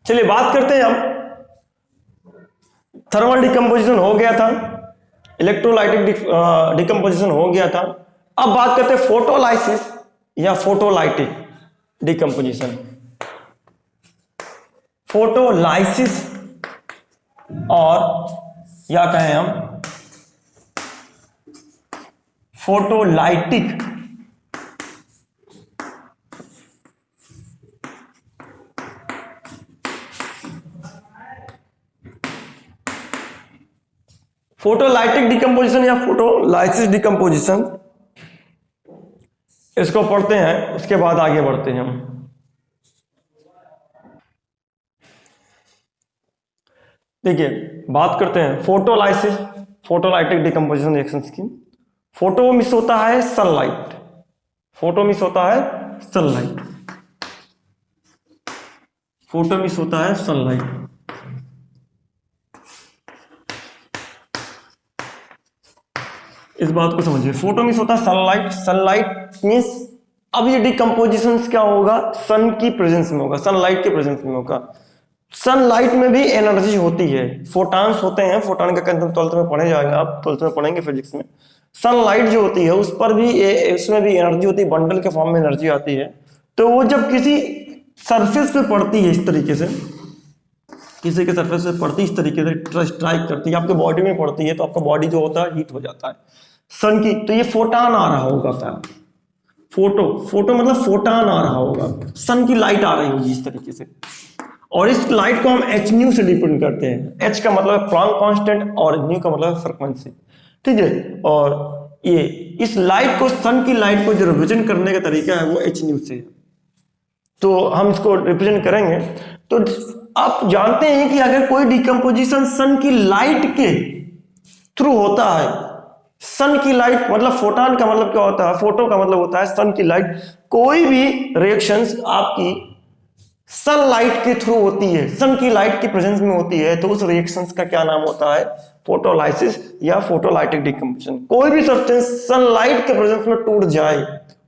चलिए बात करते हैं हम, थर्मल डिकम्पोजिशन हो गया था, इलेक्ट्रोलाइटिक डिकम्पोजिशन हो गया था। अब बात करते हैं फोटोलाइसिस या फोटोलाइटिक डिकम्पोजिशन। फोटोलाइसिस और या कहें हम फोटोलाइटिक फोटोलाइटिक डिकम्पोजिशन या फोटोलाइसिस डिकम्पोजिशन, इसको पढ़ते हैं, उसके बाद आगे बढ़ते हैं हम। देखिए बात करते हैं फोटोलाइसिस फोटोलाइटिक डिकम्पोजिशन रिएक्शंस की। फोटो मिस होता है सनलाइट, फोटो मिस होता है सनलाइट, फोटो मिस होता है सनलाइट। इस बात को समझिए, फोटो मिस होता है सनलाइट, सनलाइट मींस अब ये डिकम्पोजिशन क्या होगा, सन की प्रेजेंस में होगा, सनलाइट के प्रेजेंस में होगा। सनलाइट में भी एनर्जी होती है, फोटॉन्स होते हैं, फोटॉन का कंसेप्ट 12th में पढ़े जाएंगे, आप 12th में पढ़ेंगे फिजिक्स में। सनलाइट जो होती है उस पर भी उसमें भी एनर्जी होती है, बंडल के फॉर्म में एनर्जी आती है। तो वो जब किसी सरफेस पे पड़ती है, इस तरीके से किसी के सरफेस पे पड़ती है, इस तरीके से स्ट्राइक करती है, आपके बॉडी में पड़ती है, तो आपका बॉडी जो होता है हीट हो जाता है सन की। तो ये फोटॉन आ रहा होगा, क्या फोटो मतलब फोटॉन आ रहा होगा, सन की लाइट आ रही होगी इस तरीके से। और इस लाइट को हम एच न्यू से डिपेंड करते हैं। एच का मतलब प्लैंक कांस्टेंट और न्यू का मतलब फ्रीक्वेंसी, ठीक है। और ये इस लाइट को, सन की लाइट को जो रिप्रेजेंट करने का तरीका है वो एच न्यू से, तो हम इसको रिप्रेजेंट करेंगे। तो आप जानते हैं कि अगर कोई डिकम्पोजिशन सन की लाइट के थ्रू होता है, सन की लाइट मतलब फोटॉन का मतलब क्या होता है, फोटो का मतलब होता है सन की लाइट। कोई भी रिएक्शंस आपकी सनलाइट के थ्रू होती है, सन की लाइट की प्रेजेंस में होती है, तो उस रिएक्शंस का क्या नाम होता है, फोटोलाइसिस या फोटोलाइटिक डिकम्पोजिशन। कोई भी सब्सटेंस सनलाइट के प्रेजेंस में टूट जाए,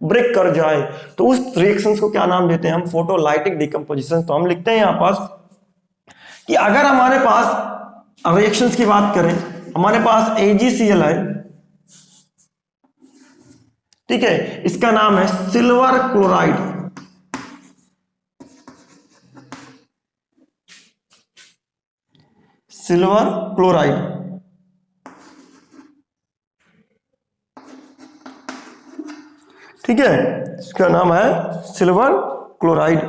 ब्रेक कर जाए, तो उस रिएक्शंस को क्या नाम देते हैं हम, फोटोलाइटिक डिकम्पोजिशन। तो हम लिखते हैं यहां पास कि अगर हमारे पास रिएक्शंस की बात करें, हमारे पास AgCl है, ठीक है, इसका नाम है सिल्वर क्लोराइड, सिल्वर क्लोराइड, ठीक है, इसका नाम है सिल्वर क्लोराइड।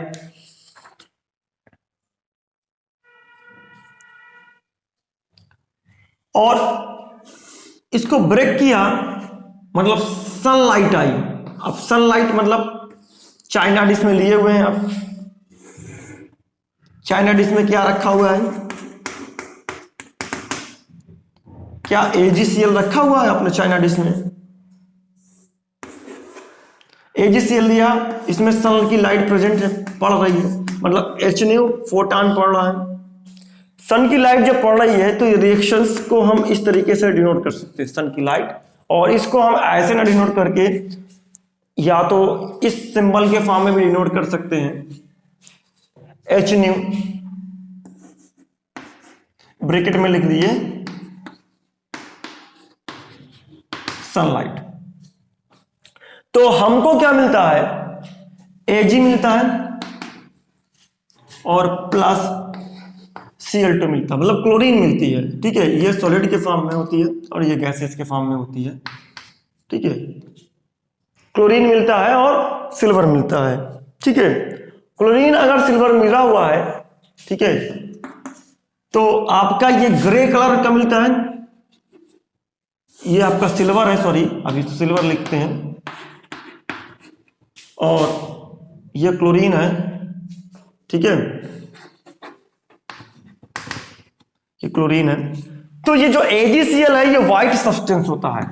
और इसको ब्रेक किया मतलब सनलाइट आई। अब सनलाइट मतलब चाइना डिश में लिए हुए हैं आप, चाइना डिश में क्या रखा हुआ है, क्या AgCl रखा हुआ है अपने चाइना डिश में। AgCl लिया, इसमें सन की लाइट प्रेजेंट है, पड़ रही है, मतलब H न्यू फोटॉन पड़ रहा है। सन की लाइट जब पड़ रही है तो ये रिएक्शंस को हम इस तरीके से डिनोट कर सकते हैं, सन की लाइट। और इसको हम ऐसे ना डिनोट करके, या तो इस सिंबल के फॉर्म में भी डिनोट कर सकते हैं, H न्यू ब्रैकेट में लिख दिए सनलाइट। तो हमको क्या मिलता है, Ag मिलता है और प्लस Cl2 मिलता है, मतलब क्लोरीन मिलती है, ठीक है। ये सॉलिड के फॉर्म में होती है और ये गैसेस के फॉर्म में होती है, ठीक है। क्लोरीन मिलता है और सिल्वर मिलता है, ठीक है। क्लोरीन अगर सिल्वर मिला हुआ है, ठीक है, तो आपका ये ग्रे कलर का मिलता है, ये आपका सिल्वर है, सॉरी अभी तो सिल्वर लिखते हैं, और ये क्लोरीन है, ठीक है, ये क्लोरीन है। तो ये जो AgCl है ये व्हाइट सब्सटेंस होता है,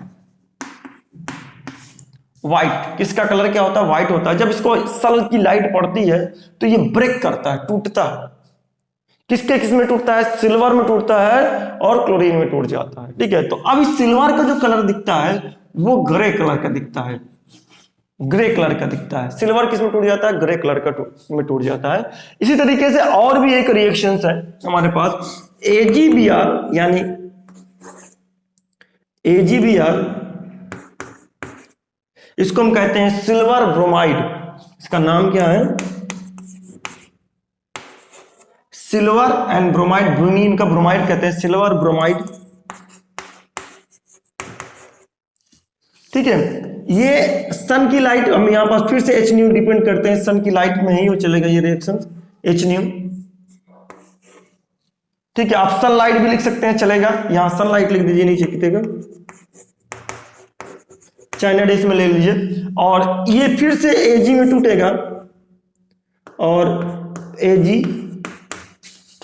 व्हाइट, किसका कलर क्या होता है, व्हाइट होता है। जब इसको सन की लाइट पड़ती है तो ये ब्रेक करता है, टूटता है। किसके किस में टूटता है, सिल्वर में टूटता है और क्लोरीन में टूट जाता है, ठीक है। तो अब इस सिल्वर का जो कलर दिखता है वो ग्रे कलर का दिखता है, ग्रे कलर का दिखता है। सिल्वर किस में टूट जाता है? ग्रे कलर का में टूट जाता है। इसी तरीके से और भी एक रिएक्शंस है हमारे पास, AgBr, यानी AgBr, इसको हम कहते हैं सिल्वर ब्रोमाइड। इसका नाम क्या है? सिल्वर एंड ब्रोमाइड, ब्रोमीन का ब्रोमाइड कहते हैं सिल्वर ब्रोमाइड। ठीक है, ये सन की लाइट, हम यहां पर फिर से HNu डिपेंड करते हैं, सन की लाइट में ही वो चलेगा ये रिएक्शन HNu। ठीक है, आप सनलाइट भी लिख सकते हैं, चलेगा, यहां सनलाइट लिख दीजिए नीचे कितने, चाइना डिश में ले लीजिए, और ये फिर से Ag में टूटेगा, और Ag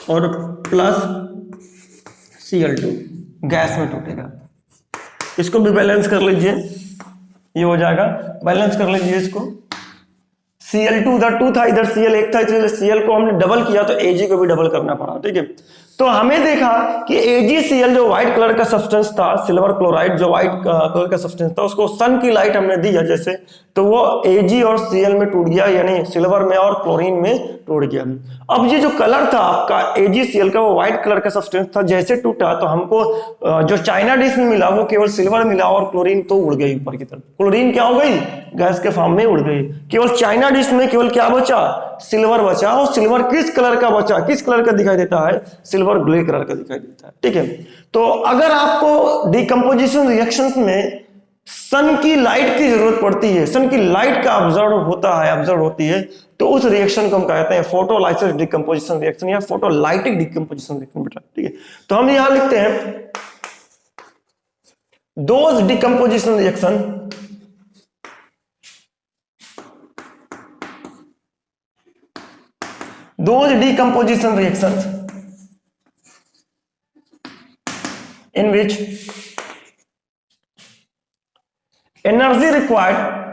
और प्लस Cl2 गैस में टूटेगा। इसको भी बैलेंस कर लीजिए, ये हो जाएगा, बैलेंस कर लीजिए इसको। Cl2 इधर 2 था, इधर Cl 1 था, इसलिए Cl को हमने डबल किया तो Ag को भी डबल करना पड़ा। ठीक है, तो हमें देखा कि AgCl जो व्हाइट कलर का सब्सटेंस था, सिल्वर क्लोराइड जो व्हाइट कलर का सब्सटेंस था, उसको सन की लाइट हमने दिया जैसे, तो वो Ag और Cl में टूट गया, यानी सिल्वर में और क्लोरीन में टूट गया। अब ये जो कलर था आपका AgCl का, वो व्हाइट कलर का सब्सटेंस था, जैसे टूटा तो हमको जो चाइना डिश में मिला वो केवल सिल्वर मिला, और क्लोरीन तो उड़ गई ऊपर की तरफ। क्लोरीन क्या हो गई? गैस के फॉर्म में उड़ गई। केवल चाइना डिश में केवल क्या बचा? सिल्वर बचा। और सिल्वर किस कलर का बचा? किस कलर का दिखाई देता है? सिल्वर ग्रे कलर का दिखाई देता है। ठीक है, तो अगर आपको डिकम्पोजिशन रिएक्शंस में सन की लाइट की जरूरत पड़ती है, सन की लाइट का ऑब्जर्व होती है, तो उस रिएक्शन को हम कहते हैं फोटोलाइसिस डिकम्पोजिशन रिएक्शन या फोटोलाइटिक डिकम्पोजिशन रिएक्शन बेटा। ठीक है, तो हम यहां लिखते हैं those decomposition reaction in which energy required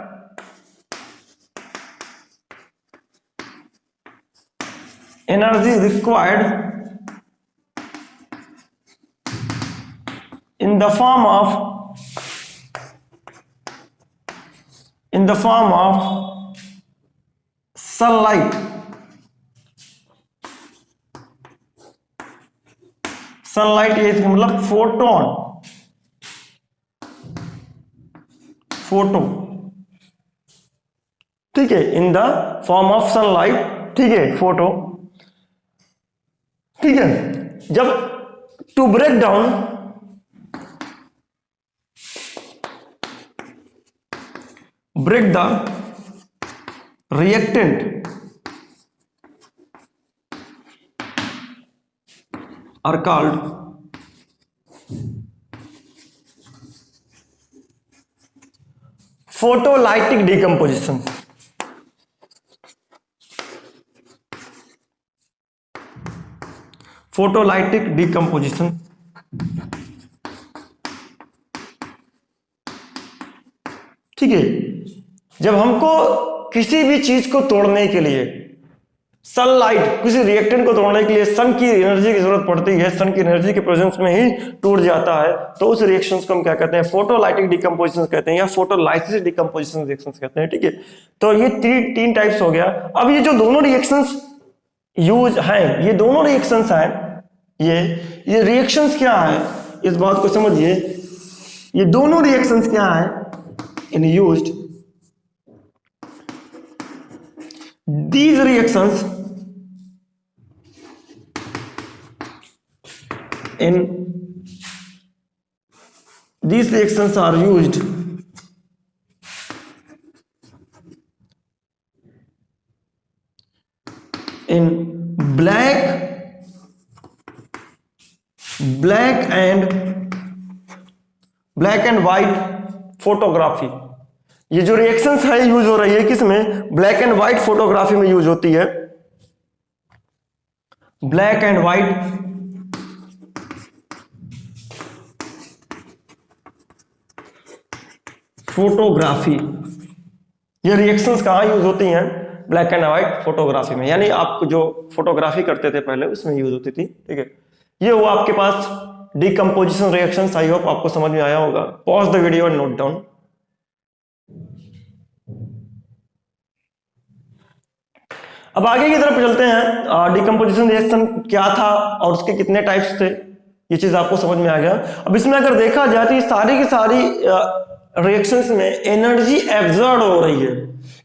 in the form of sunlight, ये इसका मतलब फोटो, ठीक है, in the form of sunlight, ठीक है, फोटो। ठीक है, जब to break down the reactant are called photolytic decomposition। Photolytic decomposition. ठीक है, जब हमको किसी भी चीज को तोड़ने के लिए सनलाइट, किसी रिएक्टेंट को तोड़ने के लिए सन की एनर्जी की जरूरत पड़ती है, सन की एनर्जी के प्रेजेंस में ही टूट जाता है, तो उस रिएक्शंस को हम क्या कहते हैं? फोटोलाइटिक डिकम्पोजिशन कहते हैं या फोटोलाइसिस डिकम्पोजिशन रिएक्शंस कहते हैं। ठीक है, तो ये तीन टाइप्स हो गया। अब ये जो दोनों रिएक्शंस यूज हैं, ये दोनों रिएक्शंस हैं, ये रिएक्शंस क्या है, इस बात को समझिए। ये दोनों रिएक्शंस क्या है? इन used these reactions are used in black and white photography. ये जो रिएक्शंस है यूज हो रही है किसमें? ब्लैक एंड व्हाइट फोटोग्राफी में यूज होती है। ब्लैक एंड व्हाइट फोटोग्राफी, ये रिएक्शंस कहाँ यूज होती हैं? ब्लैक एंड व्हाइट फोटोग्राफी में, यानी आप जो फोटोग्राफी करते थे पहले उसमें यूज होती थी। ठीक है, ये हुआ आपके पास डिकम्पोजिशन रिएक्शंस। आई होप आपको समझ में आया होगा। Pause the video and note down. अब आगे की तरफ चलते हैं। डिकम्पोजिशन रिएक्शन क्या था और उसके कितने टाइप्स थे, ये चीज आपको समझ में आ गया। अब इसमें अगर देखा जाए तो ये सारी की सारी रिएक्शंस में एनर्जी एब्जॉर्ब हो रही है,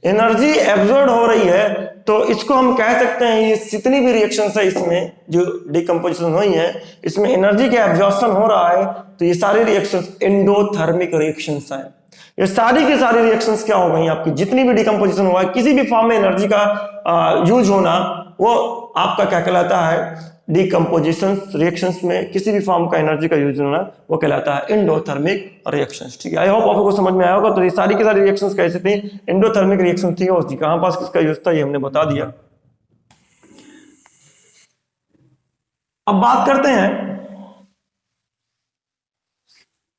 एनर्जी एब्जॉर्ब हो रही है। तो इसको हम कह सकते हैं ये जितनी भी रिएक्शंस है इसमें जो डिकम्पोजिशन हुई है इसमें एनर्जी का एब्जॉर्प्शन हो रहा है, तो ये सारी रिएक्शंस एंडोथर्मिक रिएक्शंस है। ये सारी की सारी रिएक्शंस क्या हो गई आपकी, जितनी भी डिकम्पोजिशन हुआ है किसी भी फॉर्म में एनर्जी का यूज होना, वो आपका क्या कहलाता है, डिकम्पोजिशन रिएक्शंस में किसी भी फॉर्म का एनर्जी का यूज होना वो कहलाता है एंडोथर्मिक रिएक्शंस। ठीक है, आई होप आपको समझ में आया होगा। तो ये सारी की सारी रिएक्शंस कैसे थी, एंडोथर्मिक रिएक्शन थी, और कहां पास किसका यूज था ये हमने बता दिया। अब बात करते हैं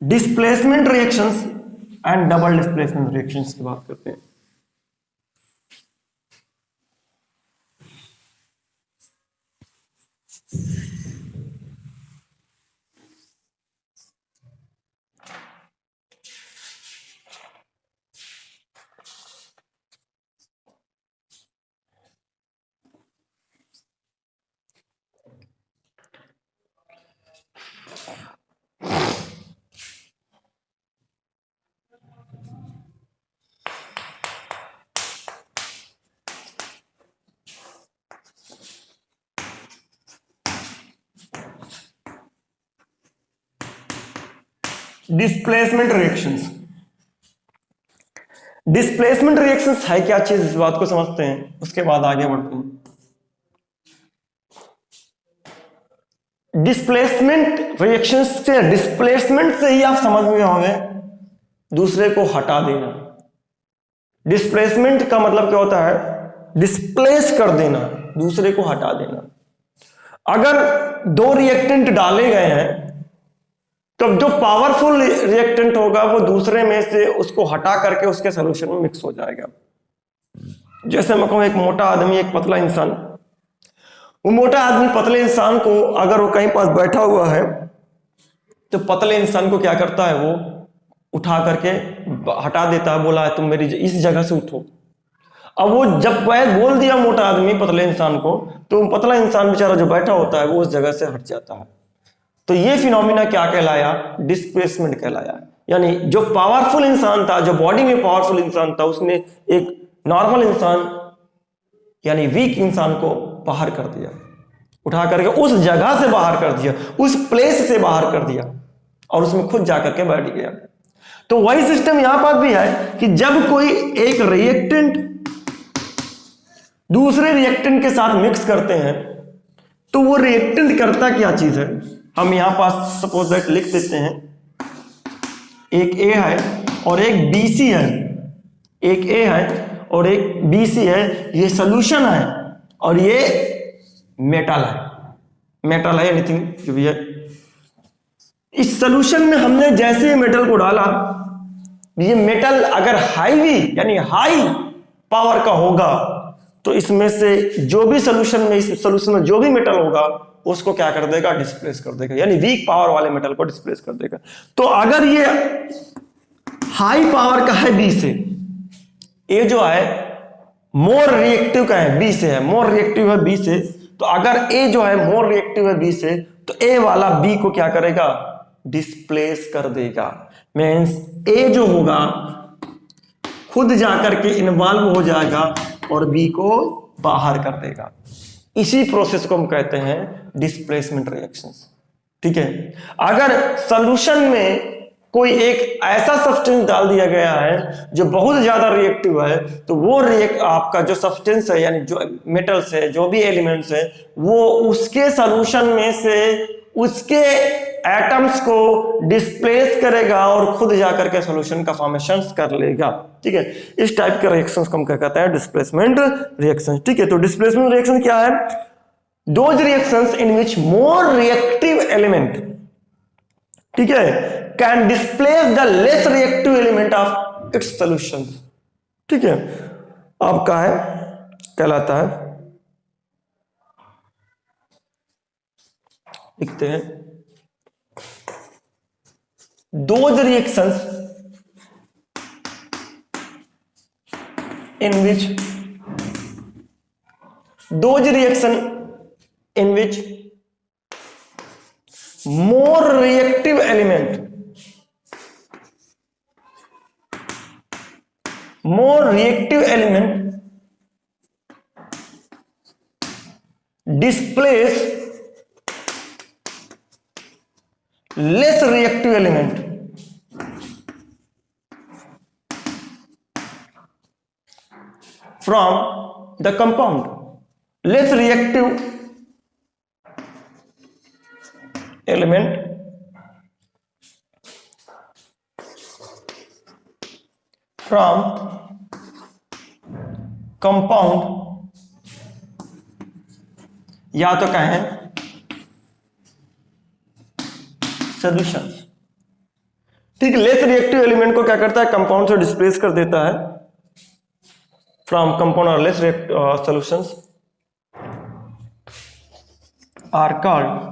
displacement reactions and double displacement reactions की बात करते हैं। डिस्प्लेसमेंट रिएक्शंस, डिस्प्लेसमेंट रिएक्शंस है क्या चीज, इस बात को समझते हैं उसके बाद आगे बढ़ते हैं। डिस्प्लेसमेंट रिएक्शंस से, डिस्प्लेसमेंट से ही आप समझ में होंगे दूसरे को हटा देना। डिस्प्लेसमेंट का मतलब क्या होता है, डिस्प्लेस कर देना, दूसरे को हटा देना। अगर दो रिएक्टेंट डाले गए हैं तो जो पावरफुल रिएक्टेंट होगा वो दूसरे में से उसको हटा करके उसके सॉल्यूशन में मिक्स हो जाएगा। जैसे मैं कहूं एक मोटा आदमी एक पतला इंसान, वो मोटा आदमी पतले इंसान को अगर वो कहीं पास बैठा हुआ है तो पतले इंसान को क्या करता है, वो उठा करके हटा देता है, बोला है तुम मेरी इस जगह से उठो। अब वो जब बोल दिया मोटा आदमी पतले इंसान को, तो पतला इंसान बेचारा जो बैठा होता है वो उस जगह से हट जाता है। तो ये फिनोमिना क्या कहलाया, डिस्प्लेसमेंट कहलाया। यानी जो पावरफुल इंसान था, जो बॉडी में पावरफुल इंसान था, उसने एक नॉर्मल इंसान यानी वीक इंसान को बाहर कर दिया, उठा करके उस जगह से बाहर कर दिया, उस प्लेस से बाहर कर दिया और उसमें खुद जाकर के बैठ गया। तो वही सिस्टम यहां पर भी है कि जब कोई एक रिएक्टेंट दूसरे रिएक्टेंट के साथ मिक्स करते हैं तो वो रिएक्टेंट करता क्या चीज है, हम यहां पास सपोज दैट लिख देते हैं, एक ए है और एक BC है, एक ए है और एक BC है, ये सोल्यूशन है और ये मेटल है, मेटल है एनीथिंग जो भी है। इस सोल्यूशन में हमने जैसे मेटल को डाला, ये मेटल अगर हाईवी यानी हाई पावर का होगा तो इसमें से जो भी सोल्यूशन में, इस सोल्यूशन में जो भी मेटल होगा उसको क्या कर देगा, डिस्प्लेस कर देगा, यानी वीक पावर वाले मेटल को डिस्प्लेस कर देगा। तो अगर ये हाई पावर का है B से, ये जो है मोर रिएक्टिव का है B से, है मोर रिएक्टिव है B से, तो अगर A जो है मोर रिएक्टिव है B से तो A वाला B को क्या करेगा, डिस्प्लेस कर देगा। मीन्स A जो होगा खुद जाकर के इन्वॉल्व हो जाएगा और B को बाहर कर देगा। इसी प्रोसेस को हम कहते हैं डिस्प्लेसमेंट रिएक्शंस। ठीक है, अगर सॉल्यूशन में कोई एक ऐसा सब्सटेंस डाल दिया गया है जो बहुत ज्यादा रिएक्टिव है, तो वो आपका जो सब्सटेंस है यानी जो मेटल्स है, जो भी एलिमेंट्स है, वो उसके सॉल्यूशन में से उसके एटम्स को डिस्प्लेस करेगा और खुद जाकर के सॉल्यूशन का फॉर्मेशन कर लेगा। ठीक है, इस टाइप के रिएक्शंस को हम क्या कहते हैं, डिस्प्लेसमेंट रिएक्शंस। ठीक है, तो डिस्प्लेसमेंट रिएक्शन क्या है, those reactions in which more reactive element, ठीक है, can displace the less reactive element of its solution. ठीक है, आपका है कहलाता है, लिखते हैं those reactions in which those reaction in which more reactive element displace less reactive element from the compound. Less reactive element from compound, या तो कहें सॉल्यूशंस। ठीक है, लेस रिएक्टिव एलिमेंट को क्या करता है, कंपाउंड से डिस्प्लेस कर देता है फ्रॉम कंपाउंड, और less solutions are called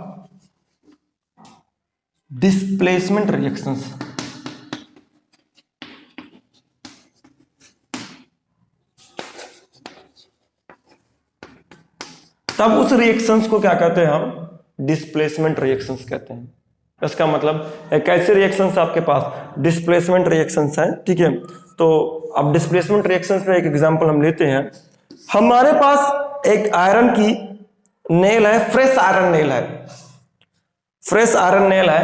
displacement reactions. तब उस रिएक्शंस को क्या कहते हैं हम, डिस्प्लेसमेंट रिएक्शंस कहते हैं। इसका मतलब एक ऐसे रिएक्शंस आपके पास डिस्प्लेसमेंट रिएक्शंस हैं। ठीक है, तो अब डिस्प्लेसमेंट रिएक्शंस में एक एग्जांपल हम लेते हैं। हमारे पास एक आयरन की नेल है, फ्रेश आयरन नेल है, फ्रेश आयरन नेल है,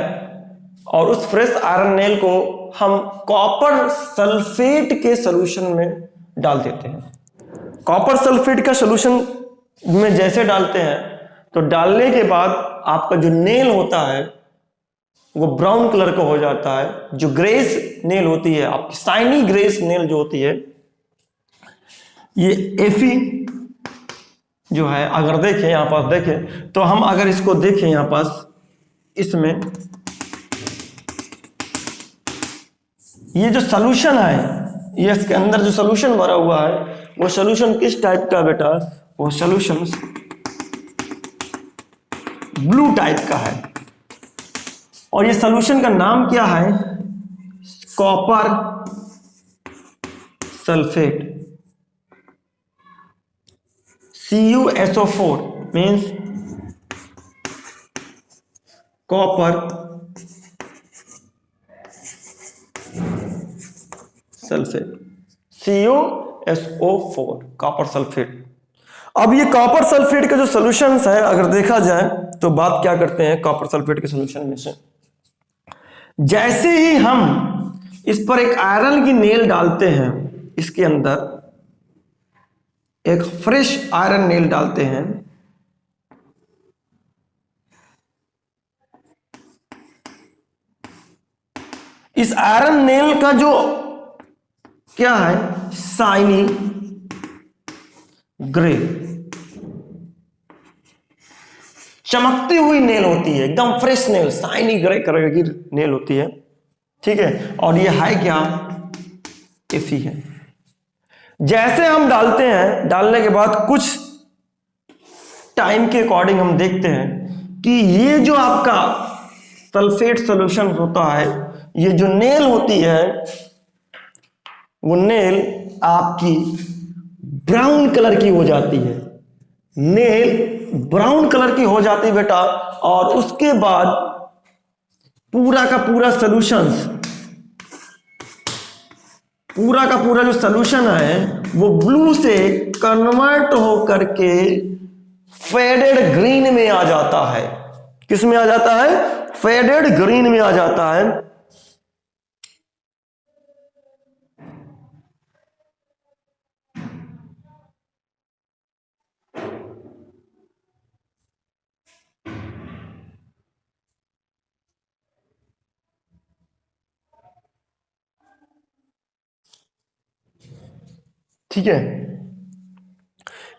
और उस फ्रेश आयरन नेल को हम कॉपर सल्फेट के सॉल्यूशन में डाल देते हैं। कॉपर सल्फेट का सॉल्यूशन में जैसे डालते हैं तो डालने के बाद आपका जो नेल होता है वो ब्राउन कलर का हो जाता है। जो ग्रेस नेल होती है आपकी, शाइनी ग्रेस नेल जो होती है, ये एफी जो है, अगर देखें यहां पास देखें तो हम अगर इसको देखें यहां पास, इसमें ये जो सॉल्यूशन है, ये इसके अंदर जो सॉल्यूशन भरा हुआ है वो सॉल्यूशन किस टाइप का बेटा, वो सॉल्यूशन ब्लू टाइप का है। और ये सॉल्यूशन का नाम क्या है, copper sulphate, CuSO4 means copper sulphate, CuSO4 copper sulphate. अब ये कॉपर सल्फेट का जो सॉल्यूशंस है, अगर देखा जाए तो बात क्या करते हैं कॉपर सल्फेट के सॉल्यूशन में से, जैसे ही हम इस पर एक आयरन की नेल डालते हैं, इसके अंदर एक फ्रेश आयरन नेल डालते हैं, इस आयरन नेल का जो क्या है, शाइनी ग्रे, चमकती हुई नेल होती है, एकदम fresh nail, shiny grey colour की नेल होती है। ठीक है, और ये है क्या, एफी है। जैसे हम डालते हैं, डालने के बाद कुछ टाइम के अकॉर्डिंग हम देखते हैं कि ये जो आपका सल्फेट सॉल्यूशन होता है, ये जो नेल होती है वो नेल आपकी ब्राउन कलर की हो जाती है, नेल ब्राउन कलर की हो जाती है बेटा। और उसके बाद पूरा का पूरा सॉल्यूशंस, पूरा का पूरा जो सॉल्यूशन है वो ब्लू से कन्वर्ट होकर के फेडेड ग्रीन में आ जाता है। किस में आ जाता है, फेडेड ग्रीन में आ जाता है। ठीक है,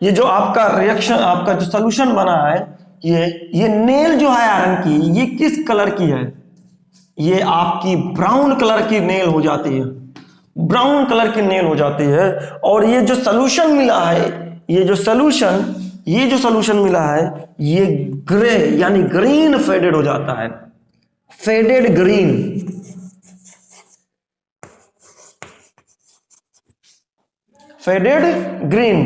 ये जो आपका रिएक्शन, आपका जो सॉल्यूशन बना है, ये नेल जो है आयरन की, ये किस कलर की है, ये आपकी ब्राउन कलर की नेल हो जाती है, ब्राउन कलर की नेल हो जाती है। और ये जो सॉल्यूशन मिला है, ये जो सॉल्यूशन मिला है, ये ग्रे यानी ग्रीन फेडेड हो जाता है, फेडेड ग्रीन। फेडेड ग्रीन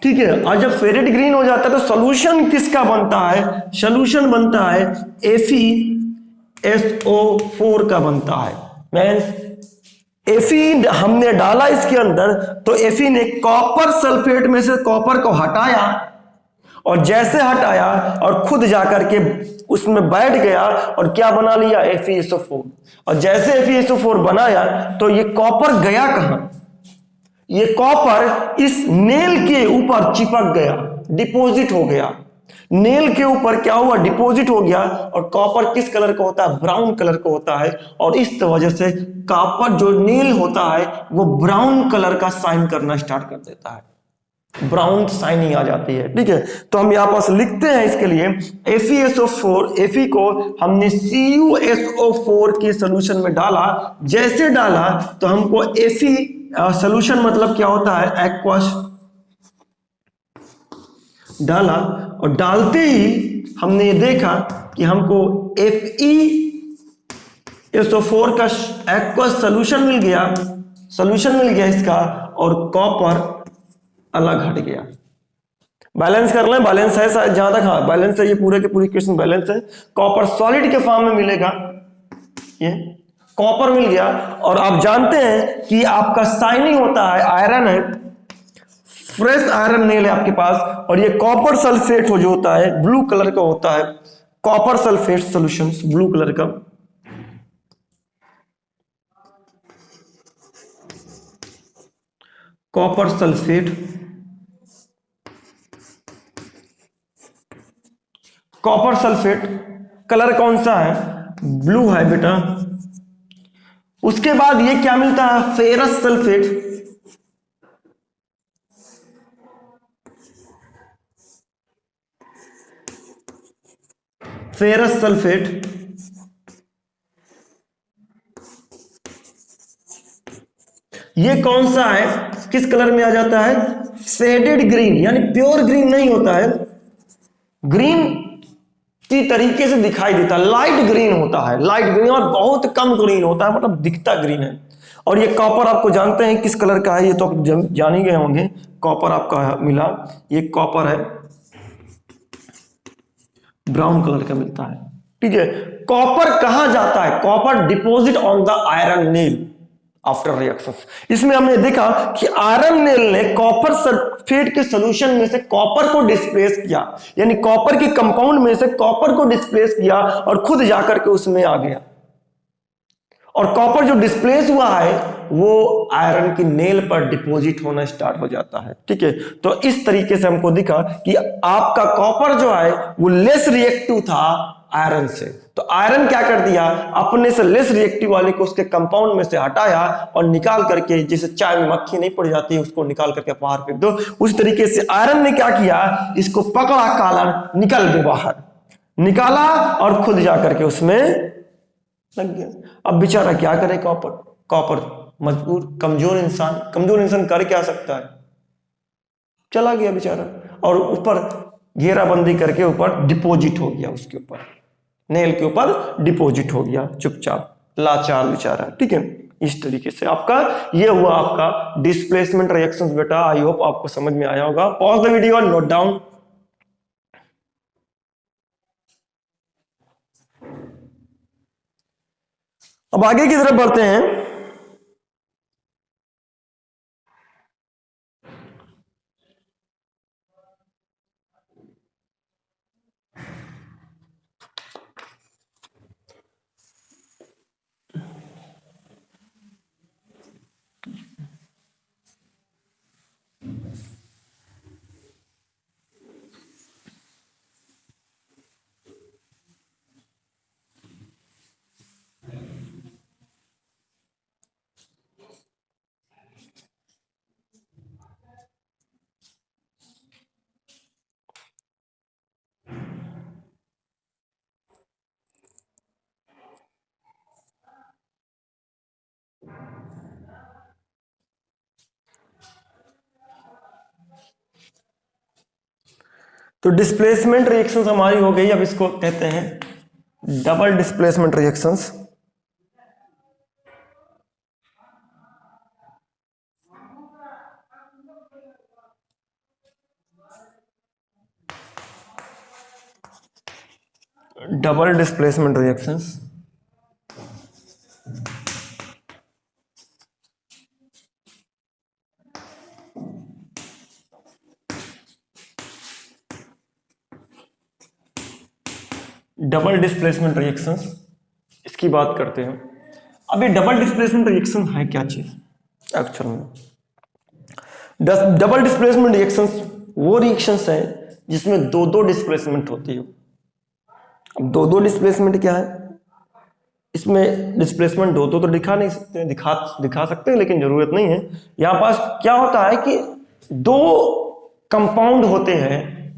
ठीक है। और जब फेरेट ग्रीन हो जाता है तो सोल्यूशन किसका बनता है? सोल्यूशन बनता है FeSO4 का बनता है। मींस Fe हमने डाला इसके अंदर तो Fe ने कॉपर सल्फेट में से कॉपर को हटाया, और जैसे हटाया और खुद जाकर के उसमें बैठ गया और क्या बना लिया? FeSO4। और जैसे FeSO4 बनाया तो ये कॉपर गया कहां? ये कॉपर इस नेल के ऊपर चिपक गया, डिपॉजिट हो गया। नेल के ऊपर क्या हुआ? डिपॉजिट हो गया। और कॉपर किस कलर का होता है? ब्राउन कलर का होता है। और इस वजह से कॉपर जो नेल होता है वो ब्राउन कलर का साइन करना स्टार्ट कर देता है, ब्राउन शाइनिंग आ जाती है। ठीक है, तो हम यहां पास लिखते हैं इसके लिए FeSO4, Fe को हमने CuSO4 के सोल्यूशन में डाला। जैसे डाला तो हमको Fe सोल्यूशन मतलब क्या होता है? एक्वस डाला, और डालते ही हमने देखा कि हमको FeSO4 का एक्वस सोल्यूशन मिल गया, इसका, और कॉपर अलग हट गया। बैलेंस कर लें, बैलेंस है जहां तक, हाँ बैलेंस है, ये पूरे के पूरी इक्वेशन बैलेंस है। कॉपर सॉलिड के फॉर्म में मिलेगा, ये कॉपर मिल गया। और आप जानते हैं कि आपका शाइनिंग होता है, आयरन है, फ्रेश आयरन नेल है आपके पास, और ये कॉपर सल्फेट हो जो होता है ब्लू कलर का होता है, copper sulphate solution blue colour का। Copper sulphate, copper sulphate colour कौन सा है? ब्लू है बेटा। उसके बाद ये क्या मिलता है? Ferrous sulphate, ferrous sulphate. ये कौन सा है? किस कलर में आ जाता है? शेडेड ग्रीन, यानी प्योर ग्रीन नहीं होता है, ग्रीन की तरीके से दिखाई देता है, लाइट ग्रीन होता है, लाइट ग्रीन, और बहुत कम ग्रीन होता है, मतलब दिखता ग्रीन है। और ये कॉपर आपको जानते हैं किस कलर का है, ये तो आप जान ही गए होंगे। कॉपर आपका मिला, ये कॉपर है, ब्राउन कलर का मिलता है। ठीक है, कॉपर कहां जाता है? Copper deposit on the iron nail after reaction. इसमें हमने देखा कि आयरन नेल ने कॉपर सल्फेट के सॉल्यूशन में से कॉपर को डिस्प्लेस किया, यानी कॉपर के कंपाउंड में से कॉपर को डिस्प्लेस किया और खुद जाकर के उसमें आ गया। और कॉपर जो डिस्प्लेस हुआ है वो आयरन की नेल पर डिपॉजिट होना स्टार्ट हो जाता है। ठीक है, तो इस तरीके से हमको दिखा कि आपका कॉपर जो है वो लेस रिएक्टिव था आयरन से, तो आयरन क्या कर दिया? अपने से लेस रिएक्टिव वाले को उसके कंपाउंड में से हटाया और निकाल करके, जैसे चाय में मक्खी नहीं पड़ जाती है उसको निकाल करके बाहर फेंक दो, उस तरीके से आयरन ने क्या किया? इसको पकड़ा, कॉलर निकल गए बाहर, निकाला और खुद जाकर के उसमें लग गया। अब बेचारा क्या करे कॉपर? कॉपर मजबूर, कमजोर इंसान कर क्या सकता है? चला गया बेचारा, और ऊपर घेराबंदी करके ऊपर डिपॉजिट हो गया, उसके ऊपर नेल के ऊपर डिपॉजिट हो गया, चुपचाप, लाचार बेचारा। ठीक है, इस तरीके से आपका ये हुआ आपका डिस्प्लेसमेंट रिएक्शंस बेटा। आई होप आपको समझ में आया होगा। पॉज द वीडियो और नोट डाउन। अब आगे की तरफ बढ़ते हैं। तो डिस्प्लेसमेंट रिएक्शंस हमारी हो गई। अब इसको कहते हैं double displacement reactions. Double displacement reactions, double displacement reactions इसकी बात करते हैं। अब ये डबल डिस्प्लेसमेंट रिएक्शन है क्या चीज एक्चुअल में? डबल डिस्प्लेसमेंट रिएक्शंस वो रिएक्शंस है जिसमें दो दो डिस्प्लेसमेंट होती है। अब दो दो डिस्प्लेसमेंट क्या है? इसमें डिस्प्लेसमेंट दो दो तो दिखा नहीं सकते, दिखा सकते हैं लेकिन जरूरत नहीं है। यहां पास क्या होता है कि दो कंपाउंड होते हैं,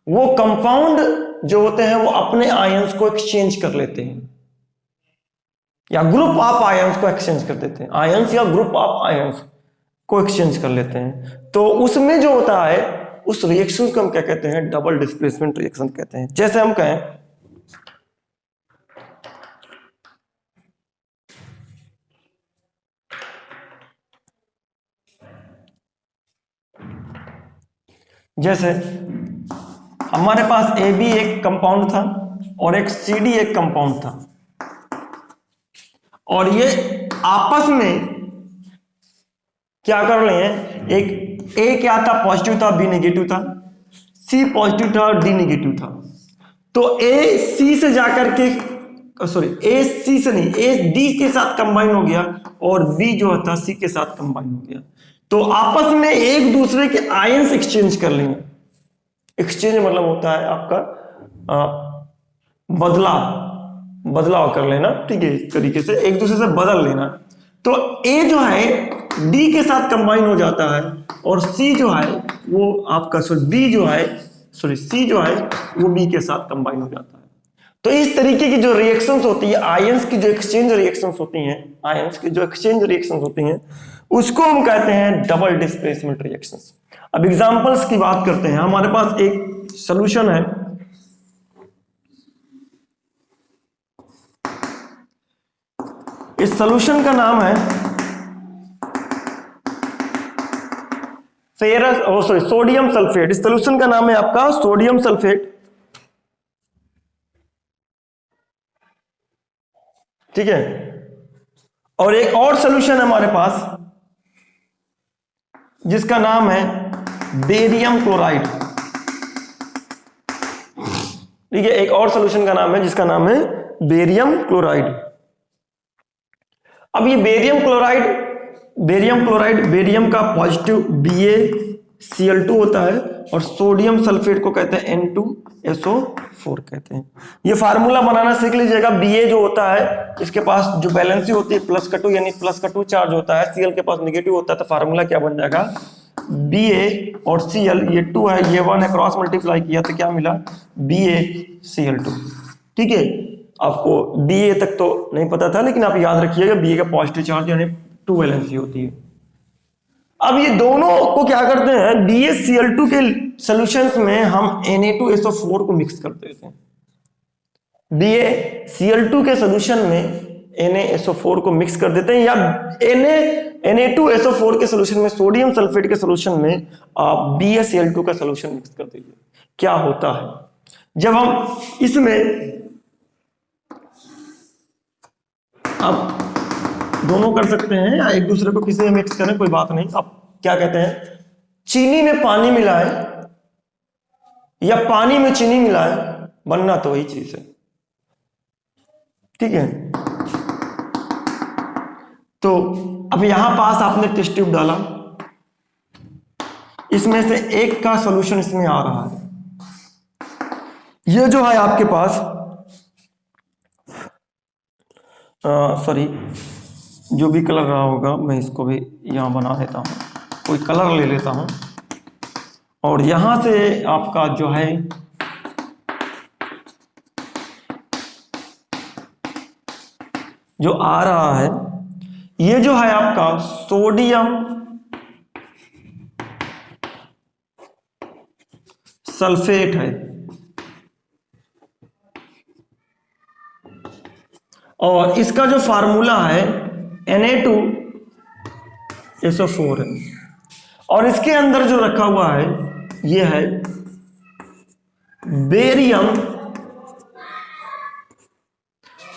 वो कंपाउंड जो होते हैं वो अपने आयंस को एक्सचेंज कर लेते हैं, या ग्रुप ऑफ आयंस को एक्सचेंज कर देते हैं। आयंस या ग्रुप ऑफ आयंस को एक्सचेंज कर लेते हैं। तो उसमें जो होता है उस रिएक्शन को हम क्या कहते हैं? डबल डिस्प्लेसमेंट रिएक्शन कहते हैं। जैसे हम कहें जैसे हमारे पास AB एक कंपाउंड था और एक CD एक कंपाउंड था, और ये आपस में क्या कर रहे हैं? एक A क्या था? पॉजिटिव था, B नेगेटिव था, C पॉजिटिव था और D नेगेटिव था। तो A C से जाकर के A C से नहीं, A D के साथ कंबाइन हो गया और B जो था C के साथ कंबाइन हो गया। तो आपस में एक दूसरे के आयंस एक्सचेंज कर लेंगे। एक्सचेंज मतलब होता है आपका बदलाव कर लेना, ठीक है, इस तरीके से एक दूसरे से बदल लेना। तो A जो है D के साथ कंबाइन हो जाता है और C जो है वो आपका C जो है वो B के साथ कंबाइन हो जाता है। तो इस तरीके की जो रिएक्शंस होती है, आयंस की जो एक्सचेंज रिएक्शंस होती हैं, उसको हम कहते हैं डबल डिस्प्लेसमेंट रिएक्शंस। अब एग्जांपल्स की बात करते हैं। हमारे पास एक सॉल्यूशन है, इस सॉल्यूशन का नाम है सोडियम सल्फेट। इस सॉल्यूशन का नाम है आपका सोडियम सल्फेट, ठीक है। और एक और सॉल्यूशन है हमारे पास जिसका नाम है बेरियम क्लोराइड, ठीक है। एक और सॉल्यूशन का नाम है जिसका नाम है बेरियम क्लोराइड। अब ये बेरियम क्लोराइड बेरियम का पॉजिटिव BaCl2 होता है और सोडियम सल्फेट को कहते हैं N2SO4 कहते हैं। ये फार्मूला बनाना सीख लीजिएगा। Ba जो होता है इसके पास जो बैलेंसी होती है प्लस का 2, यानी प्लस का 2 चार्ज होता है, Cl के पास नेगेटिव होता है, तो फार्मूला क्या बन जाएगा? Ba और Cl, ये 2 है, ये 1 है, क्रॉस मल्टीप्लाई किया तो क्या मिला? BaCl2, ठीक है। आपको Ba तक तो नहीं पता था, लेकिन आप याद रखिएगा Ba का पॉजिटिव चार्ज यानी 2 वैलेंसी होती है। अब ये दोनों को क्या करते हैं? BaCl2 के सॉल्यूशंस में हम Na2SO4 को मिक्स कर देते हैं। BaCl2 के सॉल्यूशन में NaSO4 को मिक्स कर देते हैं, या Na2SO4 के सॉल्यूशन में, सोडियम सल्फेट के सॉल्यूशन में आप BaCl2 का सॉल्यूशन मिक्स कर दीजिए। क्या होता है जब हम इसमें अब दोनों कर सकते हैं या एक दूसरे को किसी में मिक्स करें, कोई बात नहीं। अब क्या कहते हैं? चीनी में पानी मिलाए या पानी में चीनी मिलाए, बनना तो वही चीज है, ठीक है। तो अब यहां पास आपने टेस्ट ट्यूब डाला, इसमें से एक का सॉल्यूशन इसमें आ रहा है। ये जो है आपके पास जो भी कलर रहा होगा, मैं इसको भी यहां बना देता हूं, कोई कलर ले लेता हूं, और यहां से आपका जो है जो आ रहा है, ये जो है आपका सोडियम सल्फेट है, और इसका जो फार्मूला है Na2SO4 है, और इसके अंदर जो रखा हुआ है ये है बेरियम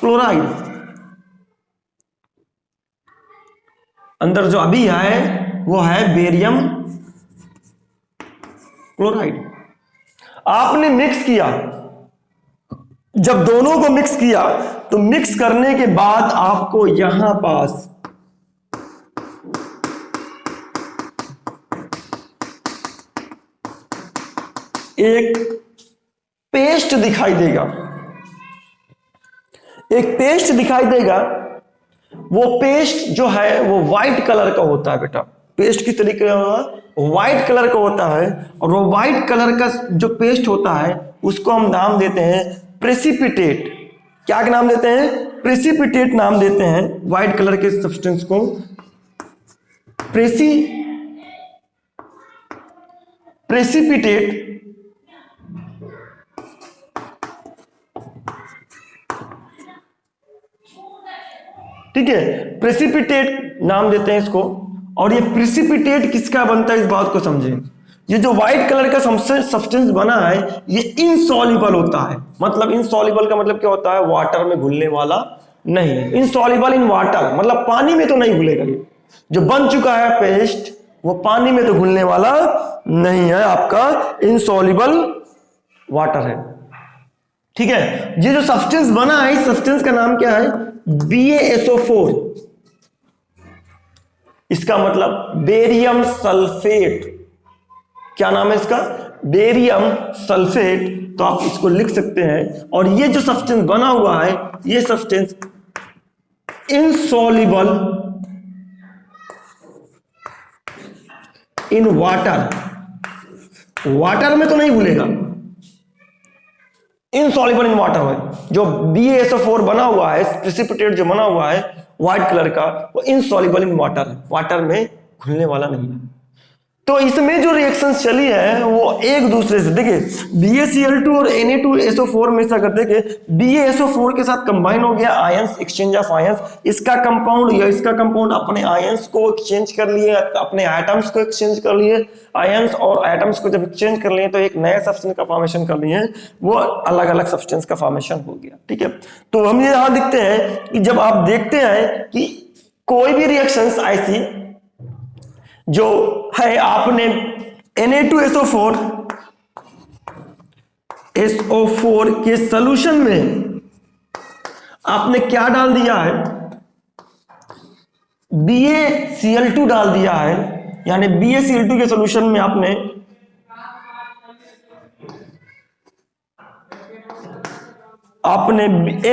क्लोराइड, अंदर जो अभी है वो है बेरियम क्लोराइड। आपने मिक्स किया, जब दोनों को मिक्स किया तो मिक्स करने के बाद आपको यहां पास एक पेस्ट दिखाई देगा, एक पेस्ट दिखाई देगा। वो पेस्ट जो है वो व्हाइट कलर का होता है बेटा, पेस्ट किस तरीके का व्हाइट कलर का होता है, और वो व्हाइट कलर का जो पेस्ट होता है उसको हम नाम देते हैं प्रेसिपिटेट। क्या नाम देते हैं? प्रेसिपिटेट नाम देते हैं व्हाइट कलर के सब्सटेंस को, प्रेसिपिटेट। ठीक है, प्रेसिपिटेट नाम देते हैं इसको। और ये प्रेसिपिटेट किसका बनता है इस बात को समझें। ये जो व्हाइट कलर का सब्सटेंस बना है ये इनसॉल्युबल होता है। मतलब इनसॉल्युबल का मतलब क्या होता है? वाटर में घुलने वाला नहीं है। इनसॉल्युबल इन वाटर मतलब पानी में तो नहीं घुलेगा। ये जो बन चुका है पेस्ट वो पानी में तो घुलने वाला नहीं है, आपका इनसॉल्युबल वाटर है। ठीक है, ये जो सब्सटेंस बना है इस सब्सटेंस का नाम क्या है? BaSO4। इसका मतलब बेरियम सल्फेट। क्या नाम है इसका? Barium sulphate. तो आप इसको लिख सकते हैं। और ये जो सब्सटेंस बना हुआ है ये substance insoluble in water, water में तो नहीं घुलेगा, इनसॉल्युबल इन वाटर है। जो BaSO4 बना हुआ है, प्रेसिपिटेट जो बना हुआ है व्हाइट कलर का, वो इनसॉल्युबल इन वाटर है, वाटर में घुलने वाला नहीं है। तो इसमें जो रिएक्शंस चली है वो एक दूसरे से, देखिए BaCl2 और Na2SO4 में से अगर देखें BaSO4 के साथ कंबाइन हो गया, आयंस, एक्सचेंज ऑफ आयंस। इसका कंपाउंड या इसका कंपाउंड अपने आयंस को एक्सचेंज कर लिए, अपने एटम्स को एक्सचेंज कर लिए। आयंस और एटम्स को जब एक्सचेंज कर लिए तो एक नया सब्सटेंस का फॉर्मेशन कर लिए, वो अलग अलग सब्सटेंस का फॉर्मेशन हो गया। ठीक है, तो हम ये यहां देखते हैं कि जब आप देखते हैं कि कोई भी रिएक्शंस ऐसी जो है, आपने Na2SO4 के सॉल्यूशन में आपने क्या डाल दिया है? BaCl2 डाल दिया है। यानी BaCl2 के सॉल्यूशन में आपने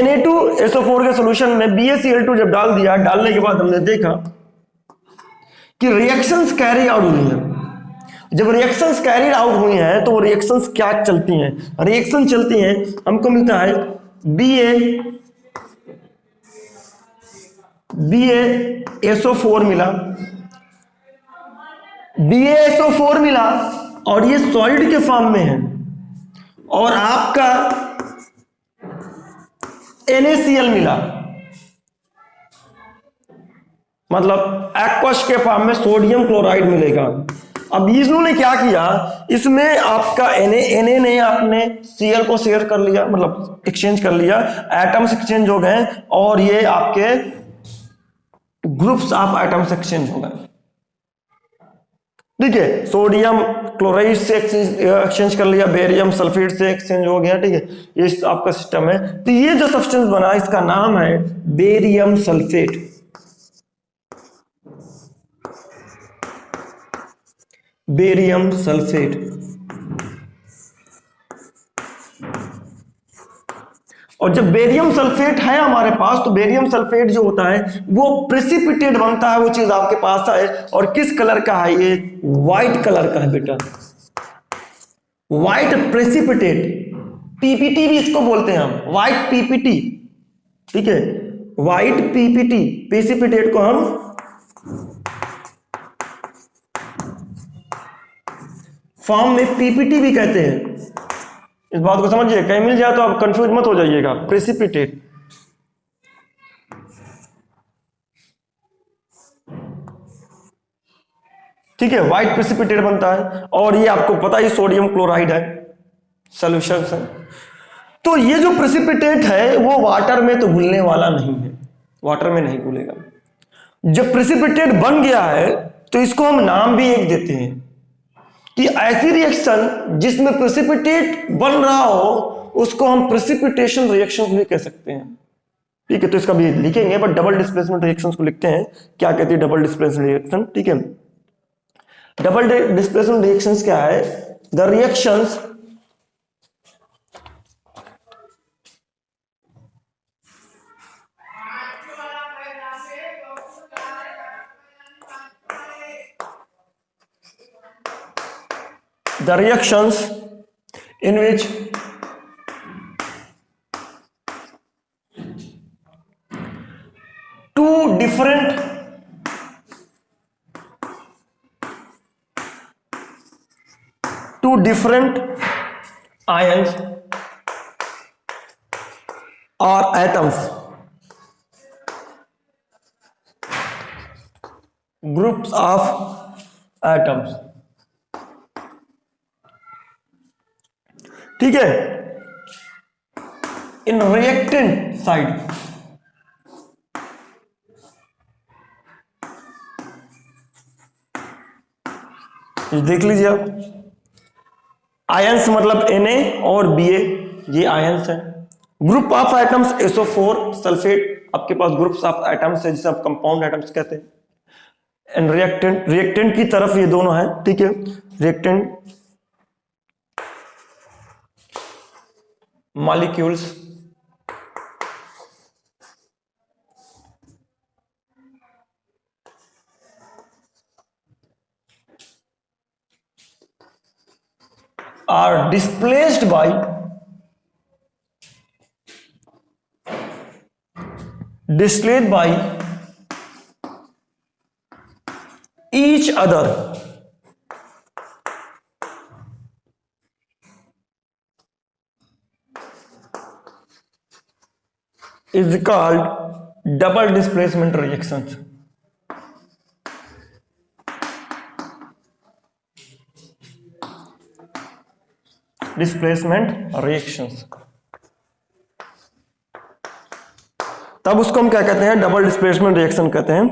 Na2SO4 के सॉल्यूशन में BaCl2 जब डाल दिया, डालने के बाद हमने देखा कि रिएक्शंस कैरी आउट हुई हैं। जब रिएक्शंस कैरी आउट हुई हैं तो वो रिएक्शंस क्या चलती हैं? रिएक्शन चलती हैं, हमको मिलता है BaSO4 मिला, BaSO4 मिला और ये सॉलिड के फॉर्म में है, और आपका NaCl मिला, मतलब एक्वस के फॉर्म में सोडियम क्लोराइड मिलेगा। अब इन्होंने क्या किया, इसमें आपका Na ने आपने Cl को शेयर कर लिया, मतलब एक्सचेंज कर लिया, एटम्स एक्सचेंज हो गए और ये आपके ग्रुप्स ऑफ एटम्स एक्सचेंज हो गए। ठीक है, सोडियम क्लोराइड से एक्सचेंज कर लिया, बेरियम सल्फेट से एक्सचेंज हो गया। ठीक है, ये आपका सिस्टम है। तो ये जो सब्सटेंस बना इसका नाम है बेरियम सल्फेट। Barium sulphate. और जब बेरियम सल्फेट है हमारे पास, तो बेरियम सल्फेट जो होता है वो प्रेसिपिटेट बनता है। वो चीज आपके पास है, और किस कलर का है? ये व्हाइट कलर का है बेटा, व्हाइट प्रेसिपिटेट। PPT भी इसको बोलते हैं हम, व्हाइट PPT। ठीक है, व्हाइट PPT, प्रेसिपिटेट को हम फॉर्म में PPT भी कहते हैं। इस बात को समझिए, कहीं मिल जाए तो आप कंफ्यूज मत हो जाइएगा। प्रेसिपिटेट, ठीक है, व्हाइट प्रेसिपिटेट बनता है। और ये आपको पता ही सोडियम क्लोराइड है, सॉल्यूशन है। तो ये जो प्रेसिपिटेट है वो वाटर में तो घुलने वाला नहीं है, वाटर में नहीं घुलेगा। जब प्रेसिपिटेट बन गया है तो इसको हम नाम भी एक देते हैं कि ऐसी रिएक्शन जिसमें प्रेसिपिटेट बन रहा हो उसको हम प्रेसिपिटेशन रिएक्शन भी कह सकते हैं। ठीक है, तो इसका भी लिखेंगे, बट डबल डिस्प्लेसमेंट रिएक्शंस को लिखते हैं। क्या कहती है डबल डिस्प्लेसमेंट रिएक्शन? ठीक है, डबल डिस्प्लेसमेंट रिएक्शंस क्या है? The reactions in which two different ions or atoms, groups of atoms, ठीक है, इन रिएक्टेंट साइड देख लीजिए आप, आयंस मतलब Na और Ba, ये आयंस है। Group of atoms SO4 sulphate, आपके पास ग्रुप्स ऑफ एटम्स है जिसे आप कंपाउंड एटम्स कहते हैं। एंड रिएक्टेंट की तरफ ये दोनों है, ठीक है, reactant molecules are displaced by each other is called double displacement reactions. Displacement reactions, तब उसको हम क्या कहते हैं? डबल डिस्प्लेसमेंट रिएक्शन कहते हैं।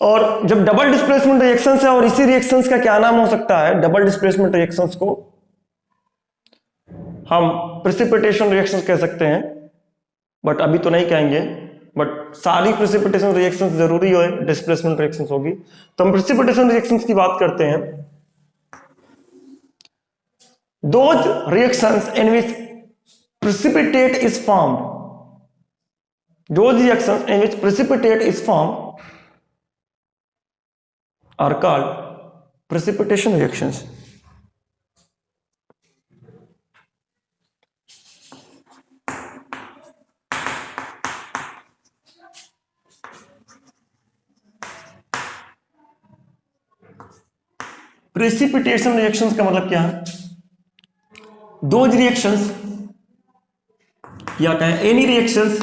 और जब डबल डिस्प्लेसमेंट रिएक्शंस है, और इसी रिएक्शंस का क्या नाम हो सकता है? डबल डिस्प्लेसमेंट रिएक्शंस को हम प्रेसिपिटेशन रिएक्शंस कह सकते हैं, बट अभी तो नहीं कहेंगे। बट सारी प्रेसिपिटेशन रिएक्शंस जरूरी हो डिस्प्लेसमेंट रिएक्शंस होगी, तो हम प्रेसिपिटेशन रिएक्शंस की बात करते हैं। Those reactions in which precipitate is formed, those reactions in which precipitate is formed are called precipitation reactions. Precipitation reactions का मतलब क्या है? दोज रिएक्शंस या कहें any reactions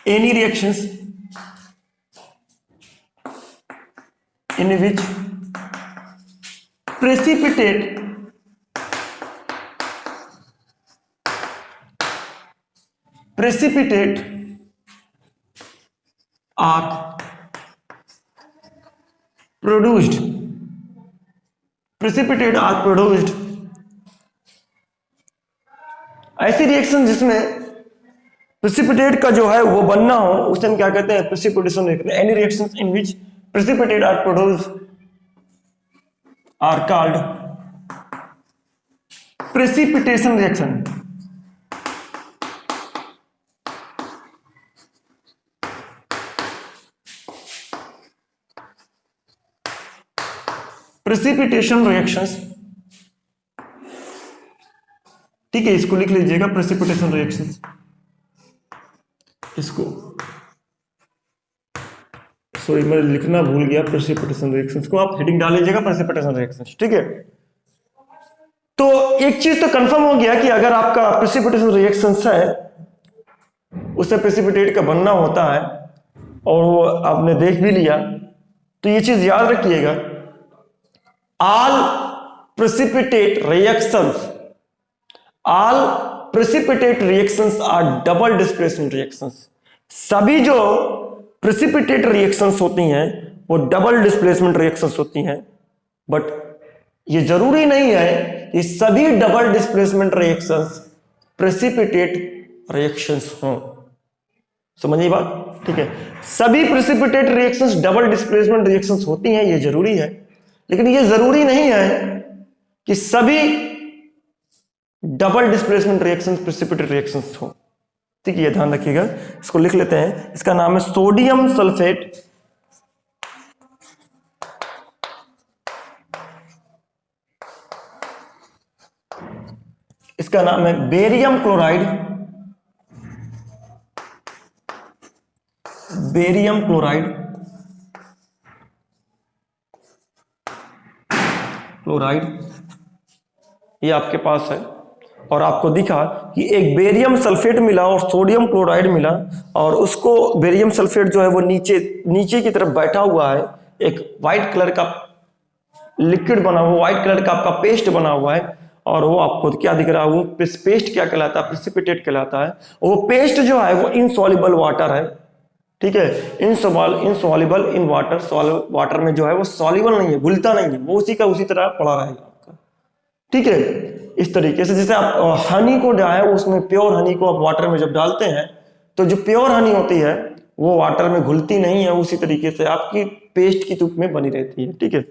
any reactions in which precipitate are produced, ऐसी reaction जिसमें precipitate का जो है वो बनना हो उसे हम क्या कहते हैं? Precipitation reaction. Any reactions in which precipitate are produced are called precipitation reaction. Precipitation reactions, ठीक है, इसको लिख लीजिएगा प्रेसिपिटेशन रिएक्शंस। इसको सॉरी मैं लिखना भूल गया, प्रेसिपिटेशन रिएक्शंस को आप हेडिंग डाल लीजिएगा प्रेसिपिटेशन रिएक्शंस, ठीक है। तो एक चीज तो कंफर्म हो गया कि अगर आपका प्रेसिपिटेशन रिएक्शंस है उससे प्रेसिपिटेट का बनना होता है, और वो आपने देख भी लिया। तो ये चीज याद रखिएगा, all precipitate reactions are double displacement reactions. सभी जो प्रेसिपिटेट रिएक्शंस होती हैं वो डबल डिस्प्लेसमेंट रिएक्शंस होती हैं, बट ये जरूरी नहीं है कि सभी double displacement reactions precipitate reactions हों। समझिए बात, ठीक है। सभी precipitate reactions double displacement reactions होती हैं, ये जरूरी है, लेकिन ये जरूरी नहीं है कि सभी double displacement reactions precipitate reactions हो। ठीक है, ये ध्यान रखिएगा। इसको लिख लेते हैं, इसका नाम है सोडियम सल्फेट इसका नाम है बेरियम क्लोराइड, ये आपके पास है, और आपको दिखा कि एक बेरियम सल्फेट मिला और सोडियम क्लोराइड मिला, और उसको बेरियम सल्फेट जो है वो नीचे की तरफ बैठा हुआ है, एक व्हाइट कलर का लिक्विड बना हुआ, व्हाइट कलर का आपका पेस्ट बना हुआ है, और वो आपको क्या दिख रहा है, वो पेस्ट क्या कहलाता है, प्रेसिपिटेट कहलाता है। वो पेस्ट जो है वो इनसॉल्युबल वाटर है, ठीक है, इनसॉल्युबल इन वाटर, वाटर में जो है वो सॉल्युबल नहीं है, घुलता नहीं है, वो उसी का उसी तरह पड़ा रहेगा आपका। ठीक है, इस तरीके से जैसे आप हनी को डाले, उसमें प्योर हनी को आप वाटर में जब डालते हैं तो जो प्योर हनी होती है वो वाटर में घुलती नहीं है, उसी तरीके से आपकी पेस्ट की रूप में बनी रहती है। ठीक है,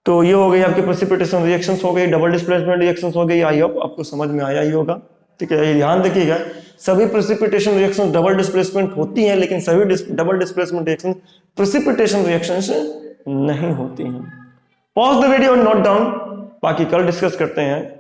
तो ये हो गई आपकी प्रेसिपिटेशन रिएक्शंस हो गई, डबल डिस्प्लेसमेंट रिएक्शंस हो गई। आई होप आपको समझ में आया ही होगा। ठीक है, ये ध्यान रखिएगा, सभी प्रेसिपिटेशन रिएक्शंस डबल डिस्प्लेसमेंट होती हैं, लेकिन सभी double displacement reaction precipitation reactions नहीं होती हैं। पॉज द वीडियो और नोट डाउन, बाकी कल डिस्कस करते हैं।